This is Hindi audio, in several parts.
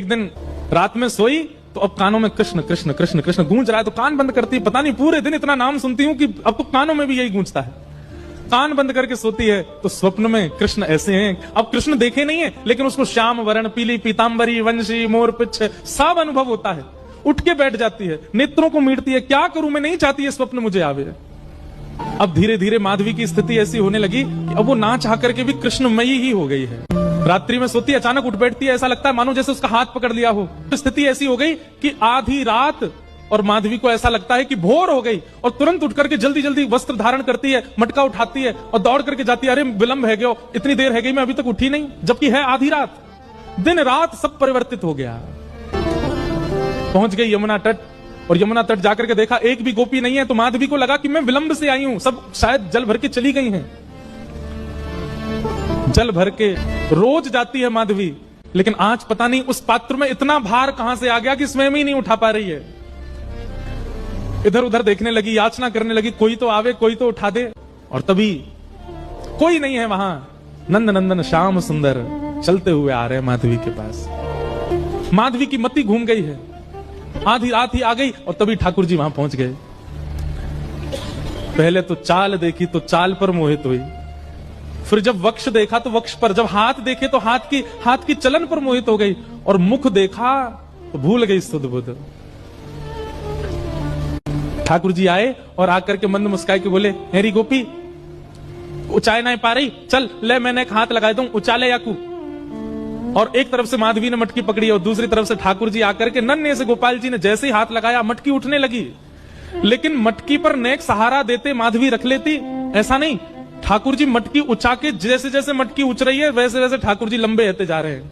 एक दिन रात में सोई तो अब कानों में कृष्ण कृष्ण कृष्ण कृष्ण गूंज रहा है, तो कान बंद करती है। पता नहीं पूरे दिन इतना नाम सुनती हूं कि अब तो कानों में भी यही गूंजता है। कान बंद करके सोती है तो स्वप्न में कृष्ण ऐसे हैं। अब कृष्ण देखे नहीं है, लेकिन उसको श्याम वर्ण, पीली पीतांबरी, वंशी, मोर पिछ सब अनुभव होता है। उठ के बैठ जाती है, नेत्रों को मीटती है, क्या करूं मैं, नहीं चाहती है स्वप्न मुझे आवे। अब धीरे धीरे माधवी की स्थिति ऐसी होने लगी कि अब वो ना चाह करके भी कृष्णमयी ही हो गई है। रात्रि में सोती है, अचानक उठ बैठती है, ऐसा लगता है मानो जैसे उसका हाथ पकड़ लिया हो। स्थिति ऐसी हो गई कि आधी रात और माधवी को ऐसा लगता है कि भोर हो गई, और तुरंत उठ करके जल्दी जल्दी वस्त्र धारण करती है, मटका उठाती है और दौड़ करके जाती है। अरे विलंब है गया, इतनी देर है गई, मैं अभी तक उठी नहीं, जबकि है आधी रात। दिन रात सब परिवर्तित हो गया। पहुंच गई यमुना तट, और यमुना तट जाकर के देखा एक भी गोपी नहीं है। तो माधवी को लगा कि मैं विलंब से आई हूं, सब शायद जल भर के चली गई हैं। जल भर के रोज जाती है माधवी, लेकिन आज पता नहीं उस पात्र में इतना भार कहां से आ गया कि स्वयं ही नहीं उठा पा रही है। इधर उधर देखने लगी, याचना करने लगी, कोई तो आवे, कोई तो उठा दे। और तभी कोई नहीं है वहां। नंद नंदन श्याम सुंदर चलते हुए आ रहे हैं माधवी के पास। माधवी की मति घूम गई है, आधी रात ही आ गई, और तभी ठाकुर जी वहां पहुंच गए। पहले तो चाल देखी तो चाल पर मोहित हुई, फिर जब वक्ष देखा तो वक्ष पर, जब हाथ देखे तो हाथ की चलन पर मोहित हो गई, और मुख देखा तो भूल गई सुध बुध। ठाकुर जी आए और आकर के मंद मुस्काई के बोले, हेरी गोपी उचाए नहीं पा रही, चल ले मैंने एक हाथ लगा दूं, उचाले याकू। और एक तरफ से माधवी ने मटकी पकड़ी और दूसरी तरफ से ठाकुर जी आकर के नन्हे से गोपाल जी ने जैसे ही हाथ लगाया मटकी उठने लगी। लेकिन मटकी पर नेक सहारा देते माधवी रख लेती, ऐसा नहीं। ठाकुर जी मटकी उछा के, जैसे जैसे मटकी उछ रही है वैसे वैसे ठाकुर जी लंबे होते जा रहे हैं,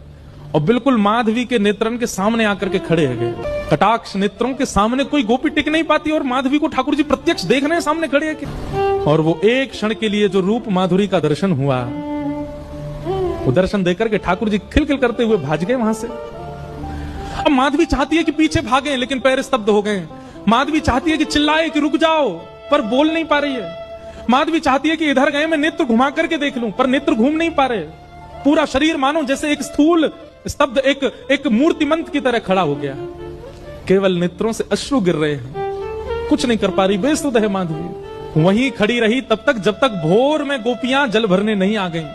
और बिल्कुल माधवी के नेत्रन के सामने आकर के खड़े हो गए। कटाक्ष नेत्रों के सामने कोई गोपी टिक नहीं पाती, और माधवी को ठाकुर जी प्रत्यक्ष देख रहे हैं सामने खड़े हैं। और वो एक क्षण के लिए जो रूप माधुरी का दर्शन हुआ, वो दर्शन देकर के ठाकुर जी खिलखिल करते हुए भाग गए वहां से। अब माधवी चाहती है कि पीछे भागे, लेकिन पैर स्तब्ध हो गए। माधवी चाहती है कि चिल्लाए कि रुक जाओ, पर बोल नहीं पा रही है। माधवी चाहती है कि इधर गए मैं नेत्र घुमा करके देख लूं, पर नेत्र घूम नहीं पा रहे। पूरा शरीर मानो जैसे एक स्थूल स्तब्ध एक मूर्तिमंत की तरह खड़ा हो गया। केवल नेत्रों से अश्रु गिर रहे हैं, कुछ नहीं कर पा रही, बेसुध है माधवी। वहीं खड़ी रही तब तक जब तक भोर में गोपियां जल भरने नहीं आ गईं।